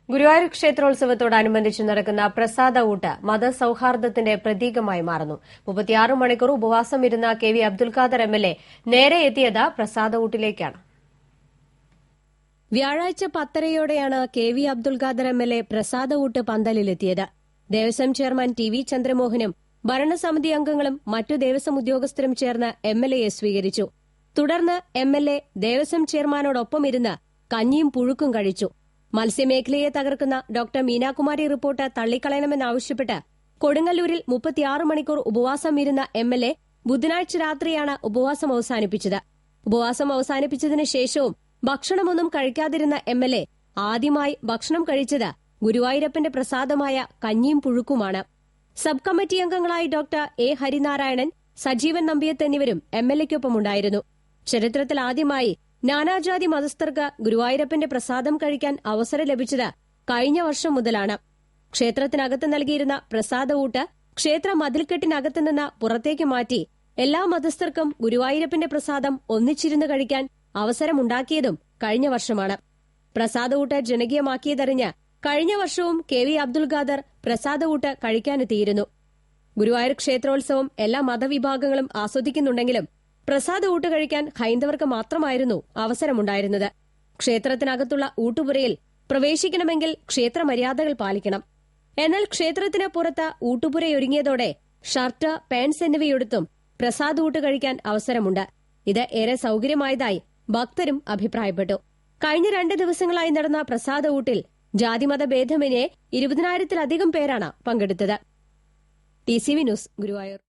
ഗുരുവായൂർ ക്ഷേത്രോത്സവത്തോടനുബന്ധിച്ച് നടക്കുന്ന പ്രസാദ ഊട്ട് മതസൌഹാർദ്ദത്തിന്റെ പ്രതീകമായി മാറുന്നു. 36 മണിക്കൂർ ഉപവാസം ഇരുന്ന കെ.വി. അബ്ദുൽ ഖാദർ എം.എൽ.എ. നേരെ എത്തിയത് പ്രസാദ ഊട്ടിലേക്കാണ്. വ്യാഴാഴ്ച 10:30യോടെയാണ് കെ.വി. അബ്ദുൽ ഖാദർ എം.എൽ.എ. പ്രസാദ ഊട്ട് പന്തലിലെത്തിയത്. Devaswom chairman TV. ചന്ദ്രമോഹനും ഭരണസമിതി അംഗങ്ങളും മറ്റു ദേവസ്വം ഉദ്യോഗസ്ഥരും ചേർന്ന് എം.എൽ.എയെ സ്വീകരിച്ചു. തുടർന്ന് എം.എൽ.എ. ദേവസ്വം ചെയർമാനോടൊപ്പം ഇരുന്ന് കഞ്ഞിയും പുഴുക്കും കഴിച്ചു. മത്സ്യമേഖലയെ തകർക്കുന്ന ഡോക്ടർ മീനാകുമാരി റിപ്പോർട്ട് തള്ളിക്കളയണമെന്നാവശ്യപ്പെട്ട് കൊടുങ്ങല്ലൂരിൽ 36 മണിക്കൂർ ഉപവാസം ഇരുന്ന എം.എൽ.എ. ബുധനാഴ്ച രാത്രിയാണ് ഉപവാസം അവസാനിപ്പിച്ചത്. ഉപവാസം അവസാനിപ്പിച്ചതിന് ശേഷവും ഭക്ഷണമൊന്നും കഴിക്കാതിരുന്ന എം.എൽ.എ. ആദ്യമായി ഭക്ഷണം കഴിച്ചത് ഗുരുവായൂരപ്പന്റെ പ്രസാദമായ കഞ്ഞിയും പുഴുക്കുമാണ്. സബ് കമ്മിറ്റി അംഗങ്ങളായി ഡോക്ടർ എ. ഹരിനാരായണൻ, സജീവൻ നമ്പിയത്ത് എന്നിവരും എം.എൽ.എക്കൊപ്പമുണ്ടായിരുന്നു. ചരിത്രത്തിൽ ആദ്യമായി നാനാജാതി മതസ്ഥർക്ക് ഗുരുവായൂരപ്പന്റെ പ്രസാദം കഴിക്കാൻ അവസരം ലഭിച്ചത് കഴിഞ്ഞ വർഷം മുതലാണ്. ക്ഷേത്രത്തിനകത്ത് നൽകിയിരുന്ന പ്രസാദ ഊട്ട് ക്ഷേത്ര മതിൽക്കെട്ടിനകത്തുനിന്ന് പുറത്തേക്ക് മാറ്റി എല്ലാ മതസ്ഥർക്കും ഗുരുവായൂരപ്പന്റെ പ്രസാദം ഒന്നിച്ചിരുന്ന് കഴിക്കാൻ അവസരമുണ്ടാക്കിയതും കഴിഞ്ഞ വർഷമാണ്. പ്രസാദ ഊട്ട് ജനകീയമാക്കിയതറിഞ്ഞ് കഴിഞ്ഞ വർഷവും കെ.വി. അബ്ദുൽ ഖാദർ പ്രസാദ ഊട്ട് കഴിക്കാനെത്തിയിരുന്നു. ഗുരുവായൂർ ക്ഷേത്രോത്സവം എല്ലാ മതവിഭാഗങ്ങളും ആസ്വദിക്കുന്നുണ്ടെങ്കിലും പ്രസാദ ഊട്ട് കഴിക്കാൻ ഹൈന്ദവർക്ക് മാത്രമായിരുന്നു അവസരമുണ്ടായിരുന്നത്. ക്ഷേത്രത്തിനകത്തുള്ള ഊട്ടുപുരയിൽ പ്രവേശിക്കണമെങ്കിൽ ക്ഷേത്ര മര്യാദകൾ പാലിക്കണം. എന്നാൽ ക്ഷേത്രത്തിന് പുറത്ത് ഊട്ടുപുരയൊരുങ്ങിയതോടെ ഷർട്ട്, പാൻസ് എന്നിവയെടുത്തും പ്രസാദ ഊട്ട് കഴിക്കാൻ അവസരമുണ്ട്. ഇത് ഏറെ സൌകര്യമായതായി ഭക്തരും അഭിപ്രായപ്പെട്ടു. കഴിഞ്ഞ 2 ദിവസങ്ങളായി നടന്ന പ്രസാദ ഊട്ടിൽ ജാതിമത ഭേദമന്യേ 20,000-ത്തിലധികം പേരാണ് പങ്കെടുത്തത്. ടി.സി.വി. ന്യൂസ്, ഗുരുവായൂർ.